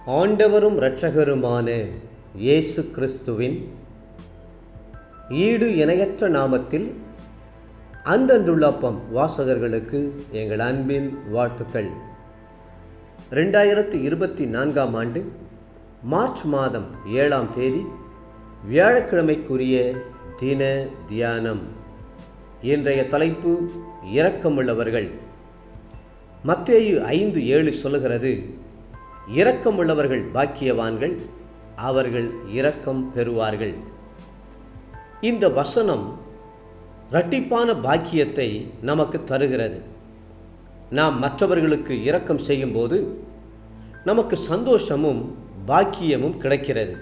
ஆண்டவரும் இரட்சகருமான இயேசு கிறிஸ்துவின் ஈடு இணையற்ற நாமத்தில் அன்றன்றுள்ளப்பம் வாசகர்களுக்கு எங்கள் அன்பின் வாழ்த்துக்கள். 2024 ஆண்டு மார்ச் மாதம் 7ஆம் தேதி வியாழக்கிழமைக்குரிய தின தியானம். இன்றைய தலைப்பு இரக்கமுள்ளவர்கள். மத்தேயு 5:7 சொல்லுகிறது, இரக்கமுள்ளவர்கள் பாக்கியவான்கள், அவர்கள் இரக்கம் பெறுவார்கள். இந்த வசனம் இரட்டிப்பான பாக்கியத்தை நமக்கு தருகிறது. நாம் மற்றவர்களுக்கு இரக்கம் செய்யும்போது நமக்கு சந்தோஷமும் பாக்கியமும் கிடைக்கிறது.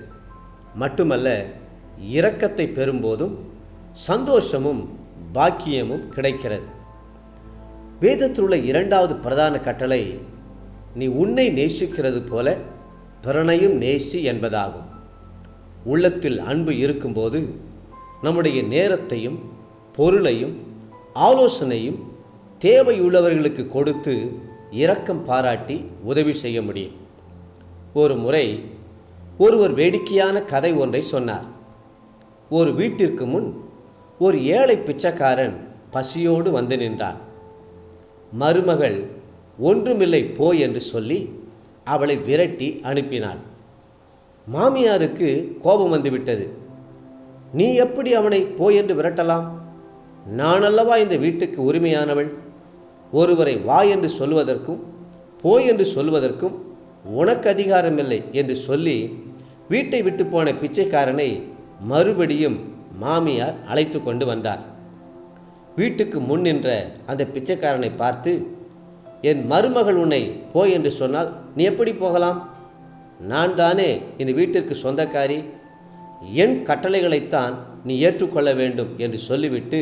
மட்டுமல்ல, இரக்கத்தை பெறும்போதும் சந்தோஷமும் பாக்கியமும் கிடைக்கிறது. வேதத்தில் உள்ள 2வது பிரதான கட்டளை, நீ உன்னை நேசிக்கிறது போல பிறனையும் நேசி என்பதாகும். உள்ளத்தில் அன்பு இருக்கும்போது நம்முடைய நேரத்தையும் பொருளையும் ஆலோசனையும் தேவையுள்ளவர்களுக்கு கொடுத்து இரக்கம் பாராட்டி உதவி செய்ய முடியும். ஒரு முறை ஒருவர் வேடிக்கையான கதை ஒன்றை சொன்னார். ஒரு வீட்டிற்கு முன் ஒரு ஏழை பிச்சைக்காரன் பசியோடு வந்து நின்றான். மருமகள் ஒன்றுமில்லை போ என்று சொல்லி அவளை விரட்டி அனுப்பினாள். மாமியாருக்கு கோபம் வந்துவிட்டது. நீ எப்படி அவனை போ என்று விரட்டலாம்? நான் அல்லவா இந்த வீட்டுக்கு உரிமையானவள். ஒருவரை வா என்று சொல்வதற்கும் போ என்று சொல்வதற்கும் உனக்கு அதிகாரமில்லை என்று சொல்லி வீட்டை விட்டு போன பிச்சைக்காரனை மறுபடியும் மாமியார் அழைத்து கொண்டு வந்தார். வீட்டுக்கு முன் நின்ற அந்த பிச்சைக்காரனை பார்த்து, என் மருமகள் உன்னை போ என்று சொன்னால் நீ எப்படி போகலாம்? நான் தானே இந்த வீட்டிற்கு சொந்தக்காரி. என் கட்டளைகளைத்தான் நீ ஏற்றுக்கொள்ள வேண்டும் என்று சொல்லிவிட்டு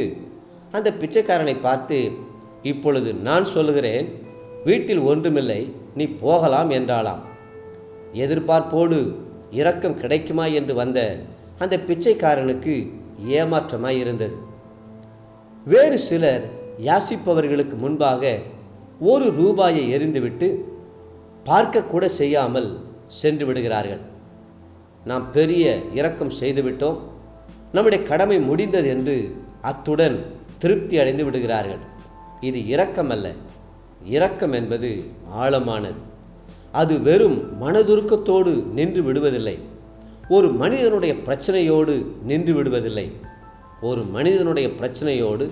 அந்த பிச்சைக்காரனை பார்த்து, இப்பொழுது நான் சொல்லுகிறேன், வீட்டில் ஒன்றுமில்லை, நீ போகலாம் என்றாளாம். எதிர்பார்ப்போடு இரக்கம் கிடைக்குமா என்று வந்த அந்த பிச்சைக்காரனுக்கு ஏமாற்றமாய் இருந்தது. வேறு சிலர் யாசிப்பவர்களுக்கு முன்பாக ₹1 எறிந்துவிட்டு பார்க்கக்கூட செய்யாமல் சென்று விடுகிறார்கள். நாம் பெரிய இரக்கம் செய்துவிட்டோம், நம்முடைய கடமை முடிந்தது என்று அத்துடன் திருப்தி அடைந்து விடுகிறார்கள். இது இரக்கம் அல்ல. இரக்கம் என்பது ஆழமானது. அது வெறும் மனதுருக்கத்தோடு நின்று விடுவதில்லை. ஒரு மனிதனுடைய பிரச்சனையோடு நின்று விடுவதில்லை. ஒரு மனிதனுடைய பிரச்சனையோடு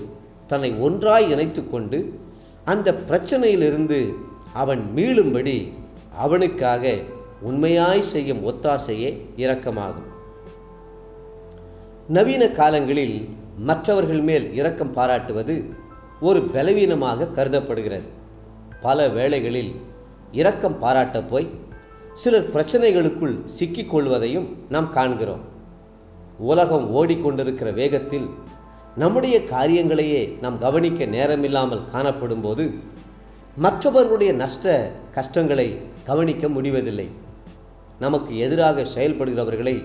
தன்னை ஒன்றாய் இணைத்து கொண்டு அந்த பிரச்சனையிலிருந்து அவன் மீளும்படி அவனுக்காக உண்மையாய் செய்யும் ஒத்தாசையே இரக்கமாகும். நவீன காலங்களில் மற்றவர்கள் மேல் இரக்கம் பாராட்டுவது ஒரு பலவீனமாக கருதப்படுகிறது. பல வேளைகளில் இரக்கம் பாராட்ட போய் சிலர் பிரச்சனைகளுக்குள் சிக்கிக்கொள்வதையும் நாம் காண்கிறோம். உலகம் ஓடிக்கொண்டிருக்கிற வேகத்தில் நம்முடைய காரியங்களையே நாம் கவனிக்க நேரமில்லாமல் காணப்படும் போது மற்றவர்களுடைய நஷ்ட கஷ்டங்களை கவனிக்க முடிவதில்லை. நமக்கு எதிராக செயல்படுகிறவர்களை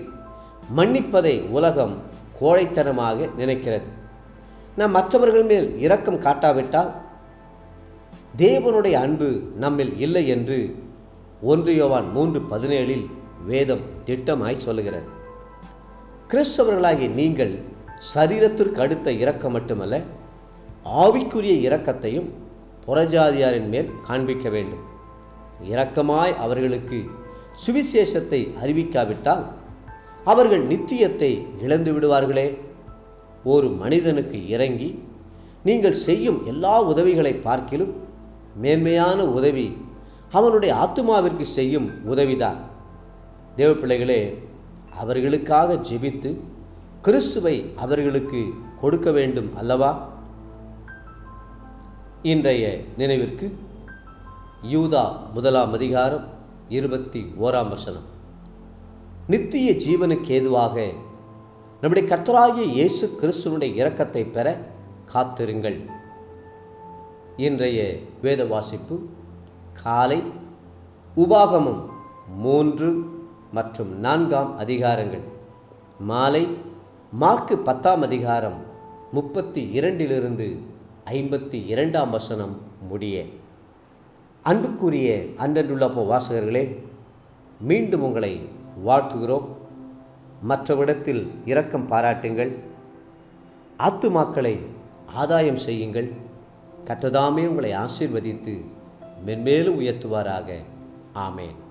மன்னிப்பதை உலகம் கோழைத்தனமாக நினைக்கிறது. நாம் மற்றவர்கள் மேல் இரக்கம் காட்டாவிட்டால் தேவனுடைய அன்பு நம்மில் இல்லை என்று 1 யோவான் 3:17 வேதம் திட்டமாய் சொல்லுகிறது. கிறிஸ்தவர்களாகிய நீங்கள் சரீரத்திற்கு அடுத்த இரக்கம் மட்டுமல்ல, ஆவிக்குரிய இரக்கத்தையும் புறஜாதியாரின் மேல் காண்பிக்க வேண்டும். இரக்கமாய் அவர்களுக்கு சுவிசேஷத்தை அறிவிக்காவிட்டால் அவர்கள் நித்தியத்தை இழந்து விடுவார்களே. ஒரு மனிதனுக்கு இறங்கி நீங்கள் செய்யும் எல்லா உதவிகளை பார்க்கிலும் மேன்மையான உதவி அவனுடைய ஆத்துமாவிற்கு செய்யும் உதவிதான். தேவ பிள்ளைகளே, அவர்களுக்காக ஜெபித்து கிறிஸ்துவை அவர்களுக்கு கொடுக்க வேண்டும் அல்லவா? இன்றைய நினைவிற்கு யூதா 1ஆம் அதிகாரம் 21ஆம் வசனம். நித்திய ஜீவனுக்கு ஏதுவாக நம்முடைய கர்த்தராகிய இயேசு கிறிஸ்துவினுடைய இரக்கத்தை பெற காத்திருங்கள். இன்றைய வேத வாசிப்பு காலை உபாகமம் 3 மற்றும் 4ஆம் அதிகாரங்கள், மாலை மார்க்கு 10ஆம் அதிகாரம் 32 52ஆம் வசனம் முடிய. அன்புக்குரிய அன்றன்றுள்ள வாசகர்களே, மீண்டும் உங்களை வாழ்த்துகிறோம். மற்றவிடத்தில் இரக்கம் பாராட்டுங்கள். ஆத்துமாக்களை ஆதாயம் செய்யுங்கள். கர்த்தர் தாமே உங்களை ஆசீர்வதித்து மென்மேலும் உயர்த்துவாராக. ஆமென்.